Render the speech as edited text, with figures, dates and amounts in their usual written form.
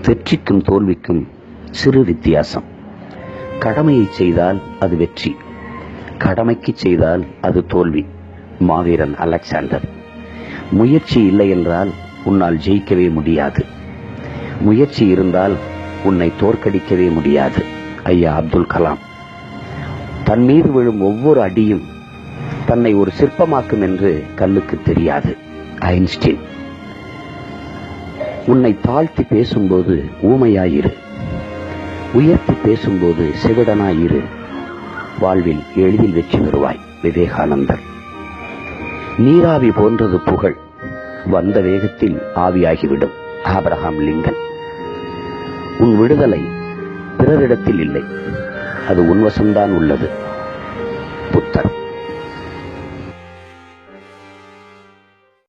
வெற்றிக்கும் தோல்விக்கும் சிறு வித்தியாசம். கடமையை செய்தால் அது வெற்றி, கடமைக்கு செய்தால் அது தோல்வி. மாவீரன் அலெக்சாண்டர். முயற்சி இல்லை என்றால் உன்னால் ஜெயிக்கவே முடியாது, முயற்சி இருந்தால் உன்னை தோற்கடிக்கவே முடியாது. ஐயா அப்துல் கலாம். தன் மீது விழும் ஒவ்வொரு அடியும் தன்னை ஒரு சிற்பமாக்கும் என்று கல்லுக்கு தெரியாது. ஐன்ஸ்டீன். உன்னை தாழ்த்தி பேசும்போது ஊமையாயிரு, உயர்த்தி பேசும்போது செவிடனாயிரு. வாழ்வில் எளிதில் வெற்றி பெறுவாய். விவேகானந்தர். நீராவி போன்றது புகழ், வந்த வேகத்தில் ஆவியாகிவிடும். Abraham Lincoln. உன் விடுதலை பிறரிடத்தில் இல்லை, அது உன்வசம்தான் உள்ளது. புத்தர்.